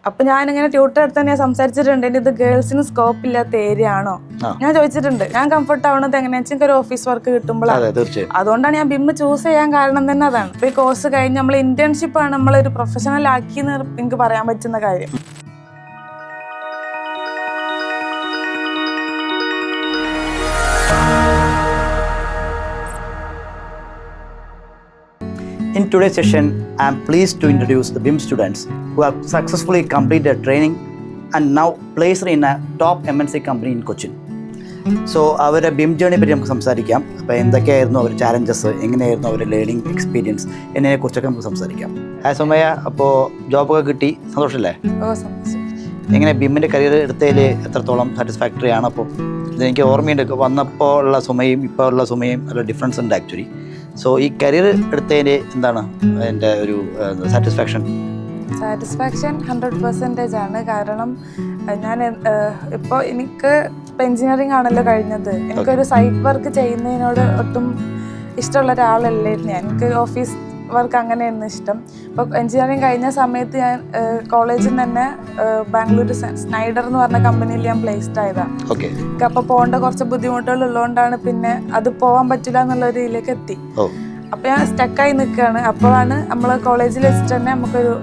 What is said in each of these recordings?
അപ്പൊ ഞാനിങ്ങനെ ട്യൂട്ടർ അടുത്ത് തന്നെ സംസാരിച്ചിട്ടുണ്ട്, ഇത് ഗേൾസിന് സ്കോപ്പ് ഇല്ലാത്ത ഏരിയ ആണോ ഞാൻ ചോദിച്ചിട്ടുണ്ട്. ഞാൻ കംഫർട്ട് ആവണത് എങ്ങനെയാ വെച്ചാൽ ഒരു ഓഫീസ് വർക്ക് കിട്ടുമ്പോഴാണ്. അതുകൊണ്ടാണ് ഞാൻ ബിം ചൂസ് ചെയ്യാൻ കാരണം തന്നെ അതാണ്. ഇപ്പൊ ഈ കോഴ്സ് കഴിഞ്ഞ് നമ്മൾ ഇന്റേൺഷിപ്പ് ആണ് നമ്മളൊരു പ്രൊഫഷണൽ ആക്കി എന്ന് എനിക്ക് പറയാൻ പറ്റുന്ന കാര്യം. In today's session, I am pleased to introduce the BIM students who have successfully completed their training and now placed in a top MNC company in Cochin. So അവരുടെ BIM ജേർണിയെ പറ്റി നമുക്ക് സംസാരിക്കാം. അപ്പോൾ എന്തൊക്കെയായിരുന്നു അവർ ചാലഞ്ചസ്, എങ്ങനെയായിരുന്നു അവരുടെ ലേണിംഗ് എക്സ്പീരിയൻസ് എന്നതിനെക്കുറിച്ചൊക്കെ നമുക്ക് സംസാരിക്കാം. സുമയ, അപ്പോൾ ജോബൊക്കെ കിട്ടി, സന്തോഷമല്ലേ? എങ്ങനെ BIM-ൻ്റെ കരിയർ എടുത്തതിൽ എത്രത്തോളം സാറ്റിസ്ഫാക്ടറി ആണ്? അപ്പോൾ ഇതെനിക്ക് ഓർമ്മയുണ്ട്, വന്നപ്പോൾ ഉള്ള സുമയും ഇപ്പോൾ ഉള്ള സുമയും നല്ല ഡിഫറൻസ് ഉണ്ട് ആക്ച്വലി. സോ ഈ കരിയർ എടുത്തതിന് എന്താണ് എൻ്റെ ഒരു സാറ്റിസ്ഫാക്ഷൻ? 100% ആണ്. കാരണം ഞാൻ ഇപ്പോൾ എനിക്ക് എഞ്ചിനീയറിംഗ് ആണല്ലോ കഴിഞ്ഞത്. എനിക്കൊരു സൈറ്റ് വർക്ക് ചെയ്യുന്നതിനോട് ഒട്ടും ഇഷ്ടമുള്ള ഒരാളല്ലായിരുന്നു ഞാൻ. എനിക്ക് ഓഫീസ് വർക്ക് അങ്ങനെയായിരുന്നു ഇഷ്ടം. ഇപ്പോൾ എഞ്ചിനീയറിംഗ് കഴിഞ്ഞ സമയത്ത് ഞാൻ കോളേജിൽ നിന്ന് തന്നെ ബാംഗ്ലൂർ സ്നൈഡർ എന്ന് പറഞ്ഞ കമ്പനിയിൽ ഞാൻ പ്ലേസ്ഡ് ആയതാണ്. അപ്പോൾ പോകേണ്ട കുറച്ച് ബുദ്ധിമുട്ടുകൾ ഉള്ളതുകൊണ്ടാണ് പിന്നെ അത് പോകാൻ പറ്റില്ല എന്നുള്ള ഒരു ഇതിലേക്ക് എത്തി. അപ്പോൾ ഞാൻ സ്റ്റക്കായി നിൽക്കുകയാണ്. അപ്പോഴാണ് നമ്മൾ കോളേജിൽ വെച്ചിട്ട് തന്നെ നമുക്കൊരു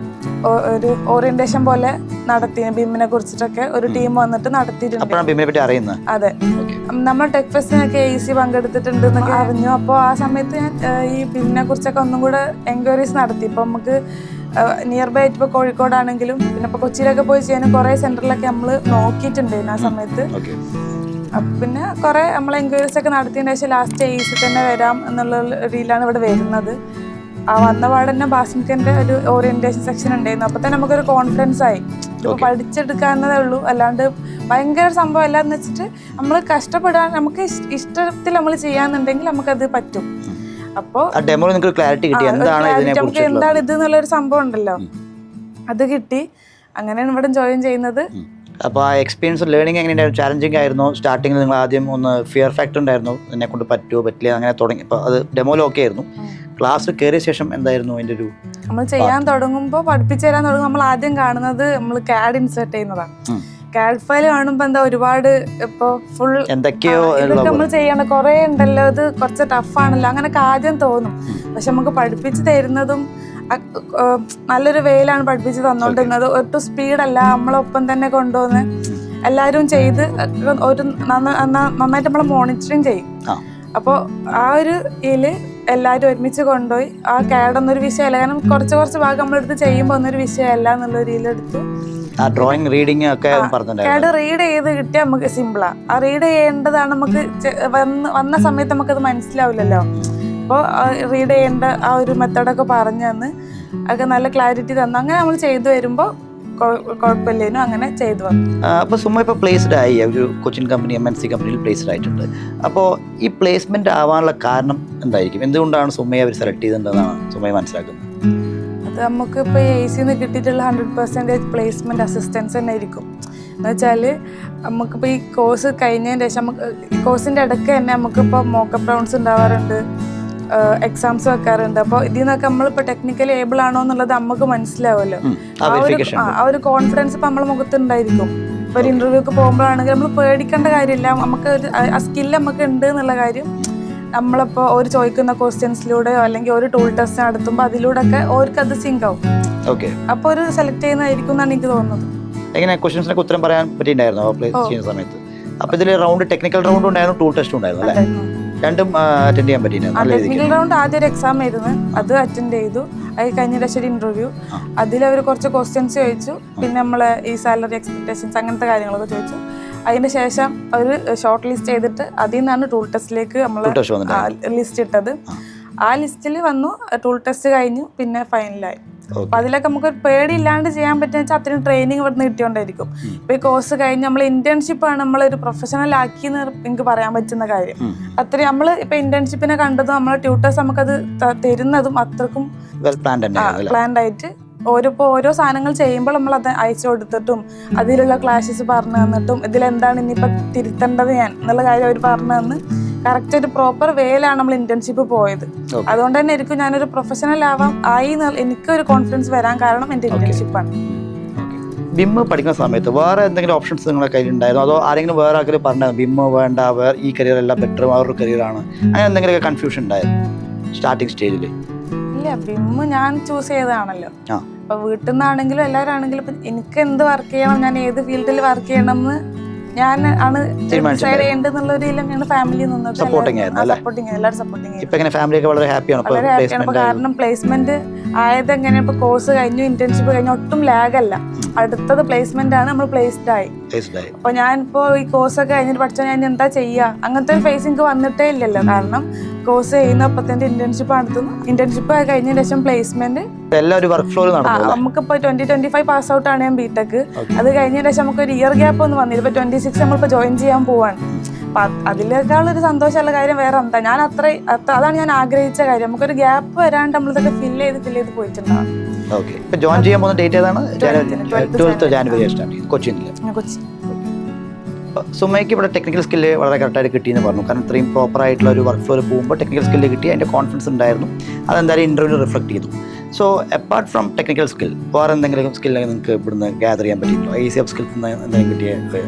ഓറിയന്റേഷൻ പോലെ നടത്തി, ബിമ്മിനെ കുറിച്ചിട്ടൊക്കെ ഒരു ടീം വന്നിട്ട് നടത്തിയിട്ടുണ്ട്. അതെ, നമ്മൾ ടെക് ഫെസ്റ്റിനൊക്കെ AC പങ്കെടുത്തിട്ടുണ്ട് എന്നൊക്കെ അറിഞ്ഞു. അപ്പോൾ ആ സമയത്ത് ഞാൻ ഈ ബിമ്മിനെ കുറിച്ചൊക്കെ ഒന്നും കൂടെ എൻക്വയറീസ് നടത്തി. ഇപ്പൊ നമുക്ക് നിയർ ബൈ ആയിട്ട് ഇപ്പോൾ കോഴിക്കോടാണെങ്കിലും പിന്നെ ഇപ്പോൾ കൊച്ചിയിലൊക്കെ പോയി ചെയ്യാനും കുറേ സെന്ററിലൊക്കെ നമ്മൾ നോക്കിയിട്ടുണ്ടായിരുന്നു ആ സമയത്ത്. പിന്നെ കുറെ നമ്മൾ എൻക്വയറീസ് ഒക്കെ നടത്തിയതിന് ശേഷം ലാസ്റ്റ് AC തന്നെ വരാം എന്നുള്ള രീതിയിലാണ് ഇവിടെ വരുന്നത്. ആ വന്ന പാടെ തന്നെ ബാസ്മിക്കൻ്റെ ഒരു ഓറിയന്റേഷൻ സെക്ഷൻ ഉണ്ടായിരുന്നു. അപ്പോൾ തന്നെ നമുക്കൊരു കോൺഫിഡൻസ് ആയി. ഇപ്പോൾ പഠിച്ചെടുക്കാവുന്നതേ ഉള്ളൂ, അല്ലാണ്ട് ഭയങ്കര സംഭവം അല്ല എന്ന് വെച്ചിട്ട് നമ്മൾ കഷ്ടപ്പെടാൻ നമുക്ക് ഇഷ്ടത്തിൽ നമ്മൾ ചെയ്യാന്നുണ്ടെങ്കിൽ നമുക്കത് പറ്റും. അപ്പോൾ നമുക്ക് എന്താണ് ഇത് എന്നുള്ളൊരു സംഭവം ഉണ്ടല്ലോ, അത് കിട്ടി. അങ്ങനെയാണ് ഇവിടെ ജോയിൻ ചെയ്യുന്നത്. അപ്പോൾ ആ എക്സ്പീരിയൻസ് ലേണിംഗ് എങ്ങനെയുണ്ടായിരുന്നു? ചാലഞ്ചിങ് ആയിരുന്നു? സ്റ്റാർട്ടിങ്ങിൽ നിങ്ങൾ ആദ്യം ഒന്ന് ഫിയർ ഫാക്ടർ ഉണ്ടായിരുന്നു, എന്നെ കൊണ്ട് പറ്റുമോ പറ്റില്ല അങ്ങനെ തുടങ്ങി. അപ്പോൾ അത് ഡെമോയിൽ ഓക്കെ ആയിരുന്നു. ക്ലാസ് കയറിയ ശേഷം എന്തായിരുന്നു അതിൻ്റെ ഒരു? നമ്മൾ ചെയ്യാൻ തുടങ്ങുമ്പോൾ, പഠിപ്പിച്ചു തരാൻ തുടങ്ങുമ്പോൾ നമ്മൾ ആദ്യം കാണുന്നത് നമ്മൾ CAD ഇൻസേർട്ട് ചെയ്യുന്നതാണ്. CAD ഫയൽ കാണുമ്പോൾ എന്താ ഒരുപാട് ഇപ്പോൾ ഫുൾ എന്തൊക്കെയോ ഇതൊക്കെ നമ്മൾ ചെയ്യണം, കുറേ ഉണ്ടല്ലോ, ഇത് കുറച്ച് ടഫാണല്ലോ അങ്ങനെയൊക്കെ ആദ്യം തോന്നും. പക്ഷെ നമുക്ക് പഠിപ്പിച്ച് തരുന്നതും നല്ലൊരു വേയിലാണ് പഠിപ്പിച്ച് തന്നോണ്ടിരുന്നത്. ഒട്ടും സ്പീഡല്ല, നമ്മളൊപ്പം തന്നെ കൊണ്ടുവന്ന് എല്ലാവരും ചെയ്ത് ഒരു നന്നായിട്ട് നമ്മൾ മോണിറ്ററിങ് ചെയ്യും. അപ്പോൾ ആ ഒരു ഇതിൽ എല്ലാവരും ഒരുമിച്ച് കൊണ്ടുപോയി ആ CAD ഒന്നൊരു വിഷയമല്ല, കാരണം കുറച്ച് ഭാഗം നമ്മളെടുത്ത് ചെയ്യുമ്പോൾ ഒന്നൊരു വിഷയമല്ല എന്നുള്ള രീതിയിലെടുത്ത് CAD റീഡ് ചെയ്ത് കിട്ടിയാൽ നമുക്ക് സിമ്പിളാ. ആ റീഡ് ചെയ്യേണ്ടതാണ് നമുക്ക് വന്ന സമയത്ത് നമുക്കത് മനസ്സിലാവില്ലല്ലോ. അപ്പോൾ റീഡ് ചെയ്യേണ്ട ആ ഒരു മെത്തേഡൊക്കെ പറഞ്ഞു തന്ന് ഒക്കെ നല്ല ക്ലാരിറ്റി തന്നു. അങ്ങനെ നമ്മൾ ചെയ്തു വരുമ്പോൾ കുഴപ്പമില്ലേനും അങ്ങനെ ചെയ്തു വന്നു. അപ്പോൾ സുമ ഇപ്പോൾ പ്ലേസ്ഡ് ആയി, ഒരു കൊച്ചിൻ കമ്പനി MNC കമ്പനിയിൽ പ്ലേസ്ഡ് ആയിട്ടുണ്ട്. അപ്പോൾ ഈ പ്ലേസ്മെന്റ് ആവാനുള്ള കാരണം എന്തായിരിക്കും? എന്തുകൊണ്ടാണ് സുമയെ അവർ സെലക്ട് ചെയ്തിട്ടുണ്ടെന്നാണ് സുമയെ മനസ്സിലാക്കുന്നത്? അത് നമുക്ക് ഇപ്പോൾ ACന്ന് കിട്ടിയിട്ടുള്ള 100% പ്ലേസ്മെന്റ് അസിസ്റ്റൻസ് തന്നെ ആയിരിക്കും. എന്ന് വെച്ചാൽ നമുക്കിപ്പോൾ ഈ കോഴ്സ് കഴിഞ്ഞതിന് ശേഷം നമുക്ക് ഈ കോഴ്സിൻ്റെ ഇടയ്ക്ക് തന്നെ നമുക്കിപ്പോൾ മോക്കപ്പ് റൗണ്ട്സ് ഉണ്ടാവാറുണ്ട്, എക്സാംസ് വെക്കാറുണ്ട്. അപ്പോൾ ഇതിൽ നിന്നൊക്കെ നമ്മളിപ്പോൾ ടെക്നിക്കലി ഏബിൾ ആണോ എന്നുള്ളത് നമുക്ക് മനസ്സിലാവുമല്ലോ. ആ ഒരു കോൺഫിഡൻസ് ഇപ്പം നമ്മളെ മുഖത്തുണ്ടായിരിക്കും. ഇപ്പോൾ ഒരു ഇന്റർവ്യൂക്ക് പോകുമ്പോഴാണെങ്കിൽ നമ്മൾ പേടിക്കേണ്ട കാര്യമില്ല, നമുക്ക് ഒരു ആ സ്കില്ല് നമുക്ക് ഉണ്ട് എന്നുള്ള കാര്യം നമ്മളിപ്പോൾ ഒരു ചോദിക്കുന്ന ക്വസ്റ്റ്യൻസിലൂടെയോ അല്ലെങ്കിൽ ഒരു ടൂൾ ടെസ്റ്റ് നടത്തുമ്പോൾ അതിലൂടെയൊക്കെ അവർക്ക് അത് സിങ്ക് ആവും. അപ്പോൾ ഒരു സെലക്ട് ചെയ്യുന്നതായിരിക്കും എന്നാണ് എനിക്ക് തോന്നുന്നത്. എങ്ങനെ ക്വസ്റ്റ്യൻസിനൊക്കെ ഉത്തരം പറയാൻ പറ്റിയിട്ടുണ്ടായിരുന്നു അപ്ലൈ ചെയ്യുന്ന സമയത്ത്? അപ്പോൾ ഇതിൽ റൗണ്ട് ടെക്നിക്കൽ റൗണ്ട് ഉണ്ടായിരുന്നു, ടൂൾ ടെസ്റ്റ് ഉണ്ടായിരുന്നു അല്ലേ? രണ്ടും അറ്റൻഡ് ചെയ്യാൻ പറ്റിയിരുന്നു. ടെക്നിക്കൽ റൗണ്ട് ആദ്യം ഒരു എക്സാം ആയിരുന്നു, അത് അറ്റൻഡ് ചെയ്തു. അത് കഴിഞ്ഞ ഒരു ഇന്റർവ്യൂ, അതിലവർ കുറച്ച് ക്വസ്റ്റ്യൻസ് ചോദിച്ചു. പിന്നെ നമ്മളെ ഈ സാലറി എക്സ്പെക്ടേഷൻസ് അങ്ങനത്തെ കാര്യങ്ങളൊക്കെ ചോദിച്ചു. അതിന് ശേഷം അവർ ഷോർട്ട് ലിസ്റ്റ് ചെയ്തിട്ട് അതിൽ നിന്നാണ് ടൂൾ ടെസ്റ്റിലേക്ക് നമ്മൾ ലിസ്റ്റ് ഇട്ടത്. ആ ലിസ്റ്റിൽ വന്നു, ടൂൾ ടെസ്റ്റ് കഴിഞ്ഞു, പിന്നെ ഫൈനലായി. അപ്പൊ അതിലൊക്കെ നമുക്ക് പേടിയില്ലാണ്ട് ചെയ്യാൻ പറ്റുന്ന വെച്ചാൽ അത്രയും ട്രെയിനിങ് ഇവിടുന്ന് കിട്ടിയോണ്ടായിരിക്കും. ഇപ്പൊ ഈ കോഴ്സ് കഴിഞ്ഞ് നമ്മൾ ഇന്റേൺഷിപ്പ് ആണ് നമ്മളൊരു പ്രൊഫഷണൽ ആക്കി എന്ന് എനിക്ക് പറയാൻ പറ്റുന്ന കാര്യം. അത്രയും നമ്മൾ ഇപ്പൊ ഇന്റേൺഷിപ്പിനെ കണ്ടതും നമ്മളെ ട്യൂട്ടേഴ്സ് നമുക്കത് തരുന്നതും അത്രക്കും പ്ലാൻഡ് ആയിട്ട് ഓരോ സാധനങ്ങൾ ചെയ്യുമ്പോൾ നമ്മൾ അത് അയച്ചു കൊടുത്തിട്ടും അതിലുള്ള ക്ലാഷസ് പറഞ്ഞു തന്നിട്ടും ഇതിലെന്താണ് ഇനിയിപ്പോൾ തിരുത്തേണ്ടത് ഞാൻ എന്നുള്ള കാര്യം അവർ പറഞ്ഞു തന്ന് കറക്റ്റ് ഒരു പ്രോപ്പർ വേയിലാണ് നമ്മൾ ഇന്റേൺഷിപ്പ് പോയത്. അതുകൊണ്ട് തന്നെ ആയിരിക്കും ഞാനൊരു പ്രൊഫഷണൽ എനിക്കൊരു കോൺഫിഡൻസ് വരാൻ കാരണം എൻ്റെ ഇന്റേൺഷിപ്പാണ്. ബിമ്മ് പഠിക്കുന്ന സമയത്ത് വേറെ എന്തെങ്കിലും ഓപ്ഷൻസ് നിങ്ങളുടെ കയ്യിലുണ്ടായിരുന്നു, അതോ ആരെങ്കിലും വേറെ ആൾക്കാർ പറഞ്ഞാൽ ബിമ്മ് വേണ്ട, ഈ കരിയർ എല്ലാം ബെറ്റർ, വേറൊരു കരിയറാണ്, അങ്ങനെ എന്തെങ്കിലുമൊക്കെ കൺഫ്യൂഷൻ ഉണ്ടായിരുന്നു സ്റ്റാർട്ടിങ് സ്റ്റേജിൽ? ഇല്ല, ബിമ്മ് ഞാൻ ചൂസ് ചെയ്തതാണല്ലോ. ഇപ്പൊ വീട്ടിൽ നിന്നാണെങ്കിലും എല്ലാവരും ആണെങ്കിലും ഇപ്പൊ എനിക്ക് എന്ത് വർക്ക് ചെയ്യണം, ഞാൻ ഏത് ഫീൽഡിൽ വർക്ക് ചെയ്യണം എന്ന് ഞാൻ ആണ് ഡിസൈഡ് ചെയ്യേണ്ടതെന്നുള്ള ഒരു തന്നെയാണ് ഫാമിലി നിന്നത്. സപ്പോർട്ടിങ് ആയിരുന്നു, എല്ലാവരും സപ്പോർട്ടിങ്. ഇപ്പൊ എങ്ങനെ ഫാമിലിയൊക്കെ വളരെ ഹാപ്പിയാണ്? വളരെ ഹാപ്പിയാണ്. കാരണം പ്ലേസ്മെന്റ് ആയത് എങ്ങനെ, ഇപ്പൊ കോഴ്സ് കഴിഞ്ഞു, ഇന്റേൺഷിപ്പ് കഴിഞ്ഞു, ഒട്ടും ലാഗ് അല്ല. അടുത്തത് പ്ലേസ്മെന്റ് ആണ്, നമ്മൾ പ്ലേസ്ഡ് ആയി. അപ്പൊ ഞാനിപ്പോ ഈ കോഴ്സൊക്കെ കഴിഞ്ഞിട്ട് പഠിച്ചാൽ ഞാൻ എന്താ ചെയ്യാ, അങ്ങനത്തെ ഒരു ഫേസ് എനിക്ക് വന്നിട്ടേ ഇല്ലല്ലോ. കാരണം കോഴ്സ് ചെയ്യുന്നപ്പത്തിന്റെ ഇന്റേൺഷിപ്പ് നടത്തുന്നു, ഇന്റേൺഷിപ്പ് കഴിഞ്ഞതിന് ശേഷം പ്ലേസ്മെന്റ്, നമുക്കിപ്പോ 2025 പാസ് ഔട്ട് ആണ് ഞാൻ ബിടെക്. അത് കഴിഞ്ഞതിന് ശേഷം നമുക്ക് ഒരു ഇയർ ഗ്യാപ്പ് ഒന്നും വന്നില്ല. ഇപ്പൊ 26 നമ്മളിപ്പോ ജോയിൻ ചെയ്യാൻ പോവാണ്. അപ്പൊ അതിലേക്കാളൊരു സന്തോഷമുള്ള കാര്യം വേറെ എന്താ, ഞാൻ അതാണ് ഞാൻ ആഗ്രഹിച്ച കാര്യം. നമുക്കൊരു ഗ്യാപ്പ് വരാണ്ട് നമ്മളിതൊക്കെ ഫില്ല് ചെയ്ത് പോയിട്ടുണ്ടാവും. ജോയിൻ ചെയ്യാൻ പോകുന്ന ഡേറ്റ് ഏതാണ്? 12 ജാനുവരി കൊച്ചി. സുമയ്ക്ക് ഇവിടെ ടെക്നിക്കൽ സ്കില്ല് വളരെ കറക്റ്റായിട്ട് കിട്ടിയെന്ന് പറഞ്ഞു. കാരണം ഇത്രയും പ്രോപ്പർ ആയിട്ടുള്ള ഒരു വർക്ക് ഫ്ലോയിൽ പോകുമ്പോൾ ടെക്നിക്കൽ സ്കില്ല് കിട്ടി, അതിൻ്റെ കോൺഫിഡൻസ് ഉണ്ടായിരുന്നു. അതെന്തായാലും ഇൻ്റർവ്യൂവിൽ റിഫ്ലക്ട് ചെയ്തു. So apart from technical skill വേറെ എന്തെങ്കിലും സ്കില്ല് നിങ്ങൾക്ക് ഇവിടുന്ന് ഗ്യാദർ ചെയ്യാൻ പറ്റിയിട്ടുണ്ടോ? ഈസി ഓഫ് സ്കിൽസ് എന്തെങ്കിലും കിട്ടിയ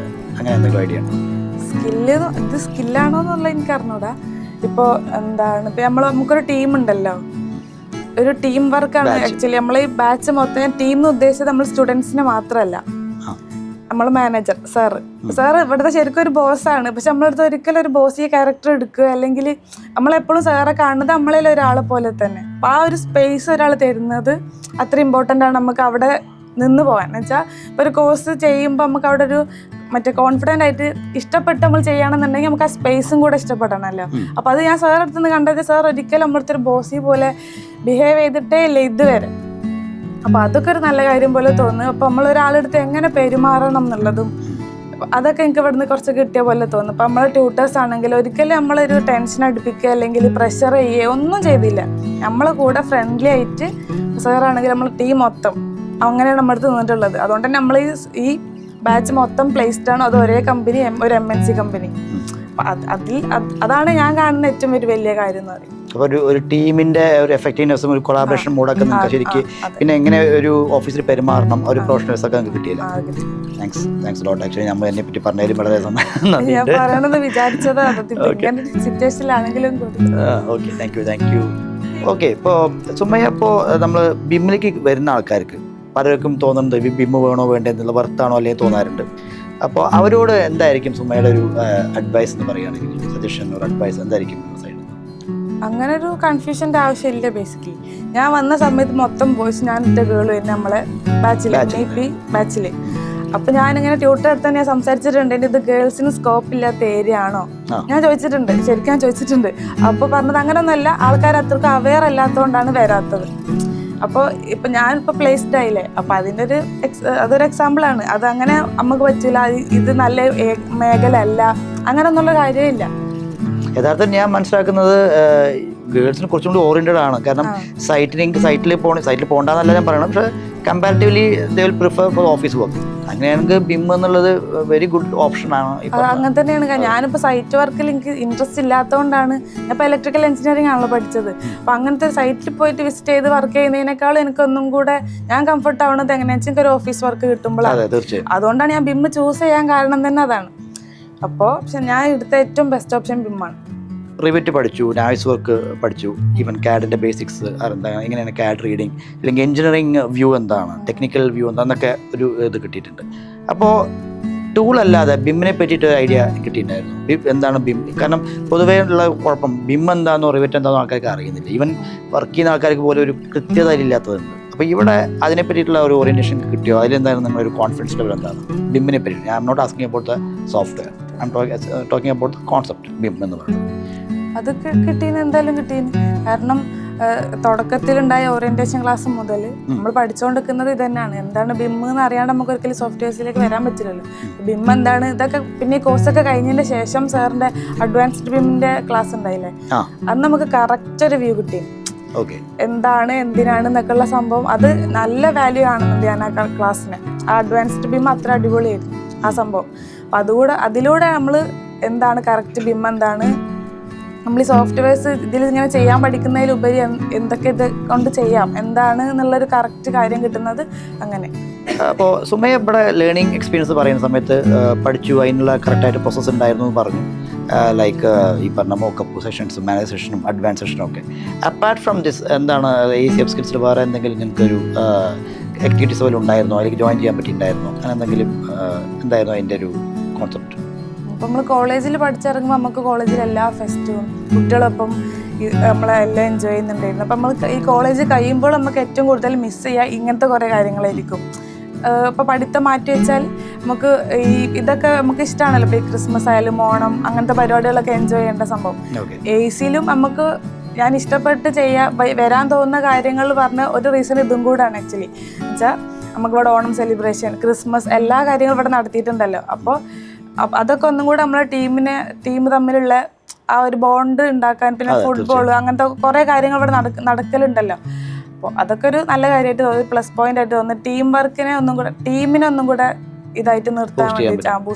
അങ്ങനെ എന്തെങ്കിലും ഐഡിയ ഉണ്ടോ? ഇത് സ്കില്ലാണോ എന്നുള്ള എനിക്ക് അറിഞ്ഞൂടാ. ഇപ്പോൾ എന്താണ്, ഇപ്പം നമുക്കൊരു ടീം ഉണ്ടല്ലോ, ഒരു ടീം വർക്കാണ് ആക്ച്വലി. നമ്മൾ ഈ ബാച്ച് മൊത്തം ടീം എന്ന് ഉദ്ദേശിച്ചത് നമ്മൾ സ്റ്റുഡൻസിനെ മാത്രമല്ല, നമ്മൾ മാനേജർ സാറ് ഇവിടുത്തെ ശരിക്കും ഒരു ബോസാണ്. പക്ഷെ നമ്മളടുത്ത് ഒരിക്കലും ഒരു ബോസ് ക്യാരക്ടർ എടുക്കുക, അല്ലെങ്കിൽ നമ്മളെപ്പോഴും സാറെ കാണുന്നത് നമ്മളതിൽ ഒരാളെ പോലെ തന്നെ. അപ്പം ആ ഒരു സ്പേസ് ഒരാൾ തരുന്നത് അത്ര ഇമ്പോർട്ടൻ്റ് ആണ് നമുക്ക് അവിടെ നിന്ന് പോകാൻ. എന്ന് വെച്ചാൽ ഇപ്പോൾ ഒരു കോഴ്സ് ചെയ്യുമ്പോൾ നമുക്ക് അവിടെ ഒരു കോൺഫിഡൻ്റ് ആയിട്ട് ഇഷ്ടപ്പെട്ട് നമ്മൾ ചെയ്യുകയാണെന്നുണ്ടെങ്കിൽ നമുക്ക് ആ സ്പേസും കൂടെ ഇഷ്ടപ്പെടണമല്ലോ. അപ്പോൾ അത് ഞാൻ സാറെ അടുത്ത് നിന്ന് കണ്ടത്, സാർ ഒരിക്കലും നമ്മളടുത്ത് ഒരു ബോസി പോലെ ബിഹേവ് ചെയ്തിട്ടേ ഇല്ല ഇതുവരെ. അപ്പോൾ അതൊക്കെ ഒരു നല്ല കാര്യം പോലെ തോന്നുന്നു. അപ്പോൾ നമ്മളൊരാളെടുത്ത് എങ്ങനെ പെരുമാറണം എന്നുള്ളതും അതൊക്കെ എനിക്ക് ഇവിടുന്ന് കുറച്ച് കിട്ടിയ പോലെ തോന്നുന്നു. അപ്പോൾ നമ്മളെ ട്യൂട്ടേഴ്സ് ആണെങ്കിൽ ഒരിക്കലും നമ്മളൊരു ടെൻഷൻ അടുപ്പിക്കുക അല്ലെങ്കിൽ പ്രഷർ ചെയ്യുക ഒന്നും ചെയ്തില്ല. നമ്മളെ കൂടെ ഫ്രണ്ട്ലി ആയിട്ട് സാറാണെങ്കിൽ നമ്മൾ ടീം മൊത്തം അങ്ങനെയാണ് നമ്മുടെ അടുത്ത് നിന്നിട്ടുള്ളത്. അതുകൊണ്ട് തന്നെ നമ്മൾ ഈ ബാച്ച് മൊത്തം പ്ലേസ്ഡ് ആണ്. അത് ഒരേ കമ്പനി, ഒരു MNC കമ്പനി. അതാണ് ഞാൻ കാണുന്ന ഏറ്റവും ഒരു വലിയ കാര്യം എന്ന് പറയും. അപ്പോൾ ഒരു ടീമിന്റെ ഒരു എഫക്റ്റീവ്നെസ്സും ഒരു കൊളാബറേഷൻ മൂടൊക്കെ നിങ്ങൾക്ക് ശരിക്കും, പിന്നെ എങ്ങനെ ഒരു ഓഫീസിൽ പെരുമാറണം, ഒരു പ്രൊഫഷണൽസ് ഒക്കെ നിങ്ങൾക്ക് കിട്ടിയില്ല. Thanks lot. ആക്ച്വലി നമ്മൾ എന്നെ പറ്റി പറഞ്ഞാലും വളരെ താങ്ക് യു. ഓക്കെ, ഇപ്പോൾ സുമയ്യ, ഇപ്പോൾ നമ്മൾ ബിമ്മിലേക്ക് വരുന്ന ആൾക്കാർക്ക് പലർക്കും തോന്നുന്നത് ബിമ്മ് വേണോ വേണ്ടേ എന്നുള്ള വർത്താണോ അല്ലെങ്കിൽ തോന്നാറുണ്ട്. അപ്പോൾ അവരോട് എന്തായിരിക്കും സുമയുടെ ഒരു അഡ്വൈസ് എന്ന് പറയുകയാണെങ്കിൽ, സജഷൻ ഒരു അഡ്വൈസ് എന്തായിരിക്കും? അങ്ങനെ ഒരു കൺഫ്യൂഷൻ്റെ ആവശ്യമില്ല. ബേസിക്കലി ഞാൻ വന്ന സമയത്ത് മൊത്തം ബോയ്സ്, ഞാൻ ഒറ്റ ഗേള് തന്നെ നമ്മളെ ബാച്ചില്. അപ്പൊ ഞാനിങ്ങനെ ട്യൂട്ടർ അടുത്ത് തന്നെ സംസാരിച്ചിട്ടുണ്ട്, ഇത് ഗേൾസിന് സ്കോപ്പ് ഇല്ലാത്ത ഏരിയ ആണോ ഞാൻ ചോദിച്ചിട്ടുണ്ട്, ശരിക്കും ഞാൻ ചോദിച്ചിട്ടുണ്ട്. അപ്പോൾ പറഞ്ഞത് അങ്ങനെയൊന്നുമല്ല, ആൾക്കാർ അത്രയ്ക്ക് അവെയർ അല്ലാത്തതുകൊണ്ടാണ് വരാത്തത്. അപ്പോൾ ഇപ്പം ഞാനിപ്പോൾ പ്ലേസ്ഡ് ആയില്ലേ, അപ്പം അതൊരു എക്സാമ്പിളാണ്. അതങ്ങനെ നമുക്ക് പറ്റില്ല, ഇത് നല്ല മേഖല അല്ല, അങ്ങനെയൊന്നുള്ള കാര്യമില്ല. യഥാർത്ഥം ഞാൻ മനസ്സിലാക്കുന്നത് ഗേൾസിന് കുറച്ചും കൂടി ഓറിയന്റഡ് ആണ്. കാരണം സൈറ്റിൽ പോകണ്ടെന്നല്ല ഞാൻ പറയണം, പക്ഷേ comparatively they will prefer four office work. അങ്ങനെയാണെങ്കിൽ ബിം എന്നുള്ളത് വെരി ഗുഡ് ഓപ്ഷൻ ആണ്. അങ്ങനെ തന്നെയാണ്. ഞാനിപ്പോൾ സൈറ്റ് വർക്കിൽ എനിക്ക് ഇൻട്രസ്റ്റ് ഇല്ലാത്തതുകൊണ്ടാണ്. ഞാൻ ഇപ്പോൾ ഇലക്ട്രിക്കൽ എഞ്ചിനീയറിംഗ് ആണല്ലോ പഠിച്ചത്. അപ്പം അങ്ങനത്തെ സൈറ്റിൽ പോയിട്ട് വിസിറ്റ് ചെയ്ത് വർക്ക് ചെയ്യുന്നതിനേക്കാളും എനിക്കൊന്നും കൂടെ ഞാൻ കംഫർട്ട് ആവുന്നത് എങ്ങനെയാണെന്ന് വെച്ചാൽ ഒരു ഓഫീസ് വർക്ക് കിട്ടുമ്പോഴാണ്. അതുകൊണ്ടാണ് ഞാൻ ബിം ചൂസ് ചെയ്യാൻ കാരണം തന്നെ അതാണ്. അപ്പോൾ പക്ഷെ ഞാൻ എടുത്ത ഏറ്റവും ബെസ്റ്റ് ഓപ്ഷൻ ബിമ്മാണ്. റിവിറ്റ് പഠിച്ചു, നായ്സ് വർക്ക് പഠിച്ചു, ഈവൻ CAD-ന്റെ ബേസിക്സ് എന്താണ്, എങ്ങനെയാണ് CAD റീഡിങ്, അല്ലെങ്കിൽ എഞ്ചിനീയറിംഗ് വ്യൂ എന്താണ്, ടെക്നിക്കൽ വ്യൂ എന്താണെന്നൊക്കെ ഒരു ഇത് കിട്ടിയിട്ടുണ്ട്. അപ്പോൾ ടൂൾ അല്ലാതെ ബിമ്മിനെ പറ്റിയിട്ട് ഒരു ഐഡിയ കിട്ടിയിട്ടുണ്ടായിരുന്നു. എന്താണ് ബിം? കാരണം പൊതുവേ ഉള്ള കുഴപ്പം ബിം എന്താണെന്നോ റിവിറ്റ് എന്താണെന്നോ ആൾക്കാർക്ക് അറിയുന്നില്ല. ഈവൻ വർക്ക് ചെയ്യുന്ന ആൾക്കാർക്ക് പോലും ഒരു കൃത്യത ഇല്ലാത്തതുണ്ട്. അപ്പോൾ ഇവിടെ അതിനെ പറ്റിയിട്ടുള്ള ഒരു ഓറിയന്റേഷൻ കിട്ടിയോ? അതിലെന്തായിരുന്നു നിങ്ങളൊരു കോൺഫിഡൻസ് ലെവൽ എന്താണ് ബിമ്മിനെ പറ്റി? I am not asking about the software, I am talking about the concept BIM എന്ന് പറയുന്നത്. അത് കിട്ടീന്ന് എന്തായാലും കിട്ടീന്ന്. കാരണം തുടക്കത്തിലുണ്ടായ ഓറിയന്റേഷൻ ക്ലാസ് മുതൽ നമ്മൾ പഠിച്ചുകൊണ്ടിരിക്കുന്നത് ഇത് തന്നെയാണ്. എന്താണ് ബിം എന്ന് അറിയാണ്ട് നമുക്ക് ഒരിക്കലും സോഫ്റ്റ്വെയർസിലേക്ക് വരാൻ പറ്റില്ലല്ലോ. ബിം എന്താണ്, ഇതൊക്കെ പിന്നെ ഈ കോഴ്സൊക്കെ കഴിഞ്ഞതിന് ശേഷം സാറിന്റെ അഡ്വാൻസ്ഡ് ബിമ്മിന്റെ ക്ലാസ് ഉണ്ടായില്ലേ, അത് നമുക്ക് കറക്റ്റ് ഒരു വ്യൂ കിട്ടി. എന്താണ് എന്തിനാണ് എന്നൊക്കെയുള്ള സംഭവം അത് നല്ല വാല്യൂ ആണെന്നുണ്ട് ഞാൻ ആ ക്ലാസ്സിന്. ആ അഡ്വാൻസ്ഡ് ബിം അത്ര അടിപൊളിയായിരുന്നു ആ സംഭവം. അപ്പം അതിലൂടെ നമ്മൾ എന്താണ് കറക്റ്റ് ബിം എന്താണ്, നമ്മൾ ഈ സോഫ്റ്റ്വെയർസ് ഇതിൽ ഇങ്ങനെ ചെയ്യാൻ പഠിക്കുന്നതിലുപരി എന്തൊക്കെ ഇത് കൊണ്ട് ചെയ്യാം എന്താണ് എന്നുള്ളൊരു കറക്റ്റ് കാര്യം കിട്ടുന്നത് അങ്ങനെ. അപ്പോൾ സുമയ ഇവിടെ ലേണിംഗ് എക്സ്പീരിയൻസ് പറയുന്ന സമയത്ത് പഠിച്ചു, അതിനുള്ള കറക്റ്റായിട്ട് പ്രോസസ്സ് ഉണ്ടായിരുന്നു എന്ന് പറഞ്ഞു. ലൈക്ക് ഈ പറഞ്ഞ മോക്കപ്പ് സെഷൻസും മാനേജ് സെഷനും അഡ്വാൻസ് സെഷനും ഒക്കെ. അപ്പാർട്ട് ഫ്രം ദിസ് എന്താണ് ACF സ്കിൽസിൽ വേറെ എന്തെങ്കിലും നിങ്ങൾക്കൊരു ആക്ടിവിറ്റീസ് പോലും ഉണ്ടായിരുന്നോ, അതിലേക്ക് ജോയിൻ ചെയ്യാൻ പറ്റിയിട്ടുണ്ടായിരുന്നോ, അങ്ങനെ എന്തെങ്കിലും എന്തായിരുന്നു അതിൻ്റെ ഒരു കോൺസെപ്റ്റ്? ഇപ്പം നമ്മൾ കോളേജിൽ പഠിച്ചിറങ്ങുമ്പോൾ നമുക്ക് കോളേജിൽ എല്ലാ ഫെസ്റ്റും കുട്ടികളൊപ്പം നമ്മളെല്ലാം എൻജോയ് ചെയ്യുന്നുണ്ടായിരുന്നു. അപ്പം നമ്മൾ ഈ കോളേജ് കഴിയുമ്പോൾ നമുക്ക് ഏറ്റവും കൂടുതൽ മിസ് ചെയ്യുക ഇങ്ങനത്തെ കുറേ കാര്യങ്ങളായിരിക്കും. ഇപ്പോൾ പഠിത്തം മാറ്റി വെച്ചാൽ നമുക്ക് ഇതൊക്കെ നമുക്ക് ഇഷ്ടമാണല്ലോ. ഇപ്പോൾ ഈ ക്രിസ്മസ് ആയാലും ഓണം അങ്ങനത്തെ പരിപാടികളൊക്കെ എൻജോയ് ചെയ്യേണ്ട സംഭവം. AC-ലും നമുക്ക് ഞാൻ ഇഷ്ടപ്പെട്ട് വരാൻ തോന്നുന്ന കാര്യങ്ങൾ പറഞ്ഞ ഒരു റീസൺ ഇതും കൂടാണ് ആക്ച്വലി. എന്നുവെച്ചാൽ നമുക്കിവിടെ ഓണം സെലിബ്രേഷൻ, ക്രിസ്മസ് എല്ലാ കാര്യങ്ങളും ഇവിടെ നടത്തിയിട്ടുണ്ടല്ലോ. അപ്പോൾ അതൊക്കെ ഒന്നും കൂടെ നമ്മളെ ടീം തമ്മിലുള്ള ആ ഒരു ബോണ്ട് ഉണ്ടാക്കാൻ, പിന്നെ ഫുട്ബോൾ അങ്ങനത്തെ കുറേ കാര്യങ്ങൾ ഇവിടെ നടക്കലുണ്ടല്ലോ. അപ്പോൾ അതൊക്കെ ഒരു നല്ല കാര്യമായിട്ട് തോന്നി, പ്ലസ് പോയിന്റ് ആയിട്ട് തോന്നുന്നു. ടീമിനെ ഒന്നും കൂടെ ഇതായിട്ട് നിർത്താൻ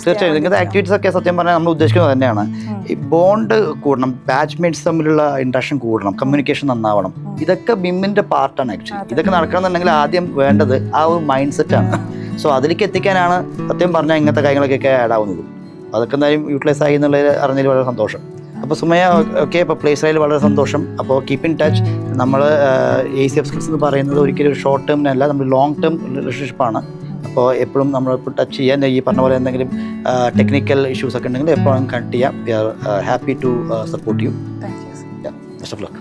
തീർച്ചയായും ഇങ്ങനത്തെ ആക്ടിവിറ്റീസ് ഒക്കെ സത്യം പറഞ്ഞാൽ നമ്മൾ ഉദ്ദേശിക്കുന്നത് തന്നെയാണ്. ഈ ബോണ്ട് കൂടണം, ബാച്ച്മേറ്റ്സ് തമ്മിലുള്ള ഇൻട്രാക്ഷൻ കൂടണം, കമ്മ്യൂണിക്കേഷൻ നന്നാവണം. ഇതൊക്കെ ബിമ്മിന്റെ പാർട്ടാണ് ആക്ച്വലി. ഇതൊക്കെ നടക്കണമെന്നുണ്ടെങ്കിൽ ആദ്യം വേണ്ടത് ആ ഒരു മൈൻഡ് സെറ്റാണ്. സോ അതിലേക്ക് എത്തിക്കാനാണ് സത്യം പറഞ്ഞാൽ ഇങ്ങനത്തെ കാര്യങ്ങളൊക്കെ ആഡ് ആവുന്നത്. അതൊക്കെ എന്തായാലും യൂട്ടിലൈസ് ആയി എന്നുള്ളത് അറിഞ്ഞതിൽ വളരെ സന്തോഷം. അപ്പോൾ സുമയ ഓക്കെ, ഇപ്പോൾ പ്ലേസറിൽ വളരെ സന്തോഷം. അപ്പോൾ കീപ്പ് ഇൻ ടച്ച്. നമ്മൾ ACF സ്കിൽസ് എന്ന് പറയുന്നത് ഒരിക്കലും ഒരു ഷോർട്ട് ടേമിനല്ല, നമ്മൾ ലോങ് ടേം റിലേഷൻഷിപ്പാണ്. അപ്പോൾ എപ്പോഴും നമ്മളിപ്പോൾ ടച്ച് ചെയ്യാൻ ഈ പറഞ്ഞ പോലെ എന്തെങ്കിലും ടെക്നിക്കൽ ഇഷ്യൂസ് ഒക്കെ ഉണ്ടെങ്കിൽ എപ്പോഴും കണക്ട് ചെയ്യാം. We are happy to support you. Thank you. Best of luck.